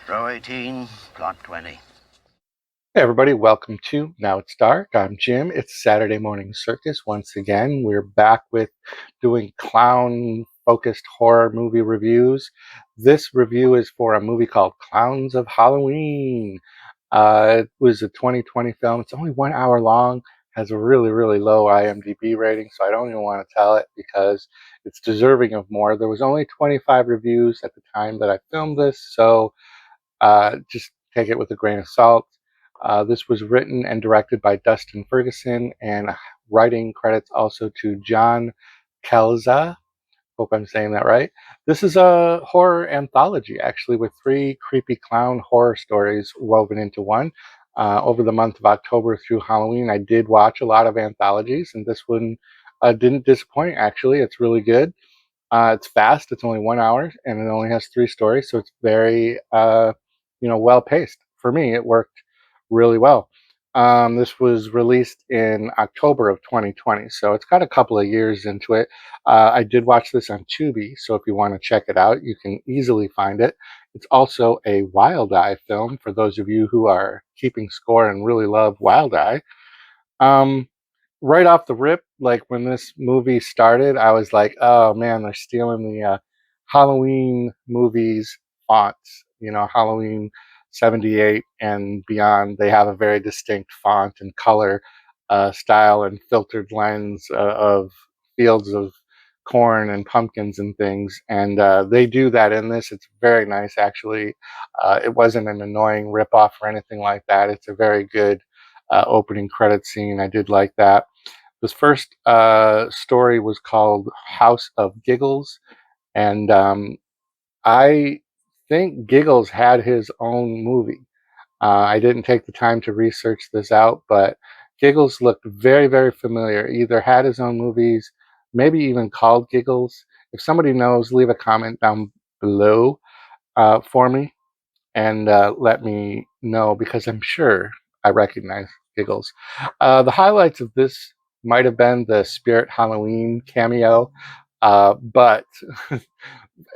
Row 18, plot 20. Hey everybody, welcome to Now It's Dark. I'm Jim. It's Saturday Morning Circus. Once again, we're back with doing clown-focused horror movie reviews. This review is for a movie called Clowns of Halloween. It was a 2020 film. It's only 1 hour long, has a really, really low IMDb rating, so I don't even want to tell it because it's deserving of more. There was only 25 reviews at the time that I filmed this, so just take it with a grain of salt. This was written and directed by Dustin Ferguson, and writing credits also to John Kelza. Hope I'm saying that right. This is a horror anthology, actually, with 3 creepy clown horror stories woven into one. Over the month of October through Halloween, I did watch a lot of anthologies, and this one didn't disappoint, actually. It's really good. It's fast. It's only 1 hour, and it only has 3 stories, so it's very, well paced. For me, it worked really well. This was released in October of 2020, so it's got a couple of years into it. I did watch this on Tubi, so if you want to check it out, you can easily find it. It's also a Wild Eye film for those of you who are keeping score and really love Wild Eye. Um, right off the rip, like when this movie started, I was like, oh man, they're stealing the Halloween movies fonts. Halloween 78 and beyond, they have a very distinct font and color style and filtered lens of fields of corn and pumpkins and things. And they do that in this. It's very nice, actually. It wasn't an annoying ripoff or anything like that. It's a very good opening credit scene. I did like that. This first story was called House of Giggles, and I think Giggles had his own movie. I didn't take the time to research this out, but Giggles looked very, very familiar. Either had his own movies, maybe even called Giggles. If somebody knows, leave a comment down below for me and let me know because I'm sure I recognize Giggles. The highlights of this might have been the Spirit Halloween cameo, but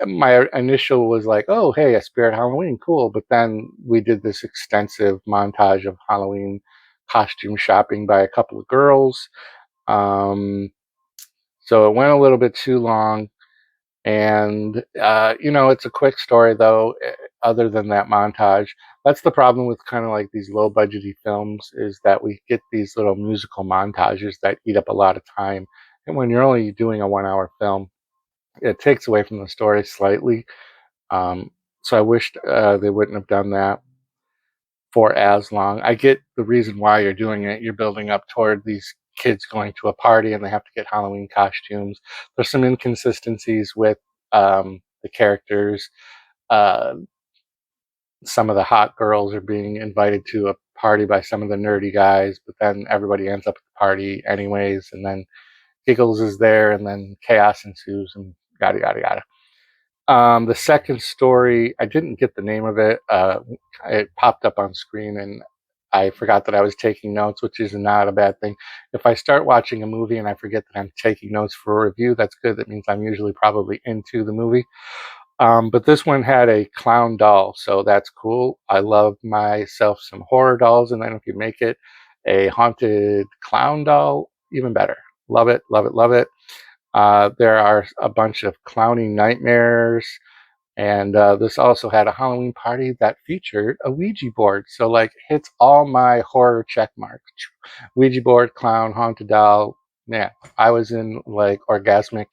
my initial was like, oh, hey, a Spirit Halloween, cool. But then we did this extensive montage of Halloween costume shopping by a couple of girls. Um, so it went a little bit too long. And, it's a quick story, though, other than that montage. That's the problem with kind of like these low budgety films is that we get these little musical montages that eat up a lot of time. And when you're only doing a 1 hour film, it takes away from the story slightly. Um, so I wished they wouldn't have done that for as long. I get the reason why you're doing it. You're building up toward these kids going to a party and they have to get Halloween costumes. There's some inconsistencies with the characters. Uh, some of the hot girls are being invited to a party by some of the nerdy guys, but then everybody ends up at the party anyways, and then Giggles is there, and then chaos ensues, and yada yada yada. The second story, I didn't get the name of it. It popped up on screen, and I forgot that I was taking notes, which is not a bad thing. If I start watching a movie and I forget that I'm taking notes for a review, that's good. That means I'm usually probably into the movie. But this one had a clown doll, so that's cool. I love myself some horror dolls, and then if you make it a haunted clown doll, even better. Love it, love it, love it. There are a bunch of clowning nightmares, and this also had a Halloween party that featured a Ouija board. So, like, hits all my horror check marks. Ouija board, clown, haunted doll. Yeah, I was in like orgasmic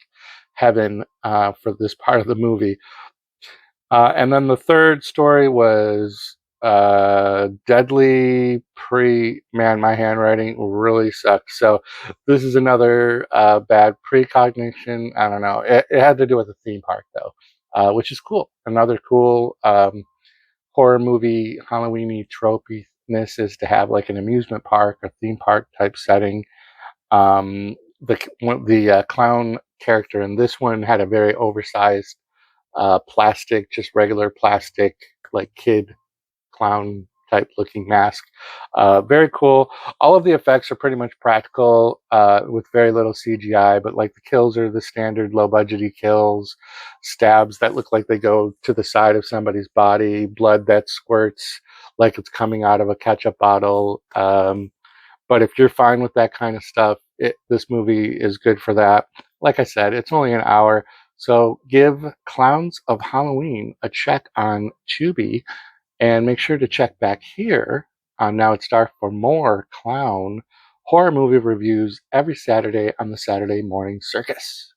heaven for this part of the movie. And then the third story was Deadly Pre. Man, my handwriting really sucks. So this is another bad precognition. I don't know. It had to do with a theme park, though, which is cool. Another cool horror movie Halloweeny tropiness is to have like an amusement park or theme park type setting. The clown character in this one had a very oversized plastic, just regular plastic, like kid clown type looking mask. Very cool. All of the effects are pretty much practical with very little CGI, but like the kills are the standard low budgety kills, stabs that look like they go to the side of somebody's body, blood that squirts like it's coming out of a ketchup bottle. But if you're fine with that kind of stuff, this movie is good for that. Like I said, it's only an hour. So give Clowns of Halloween a check on Tubi, and make sure to check back here on Now It's Dark for more clown horror movie reviews every Saturday on the Saturday Morning Circus.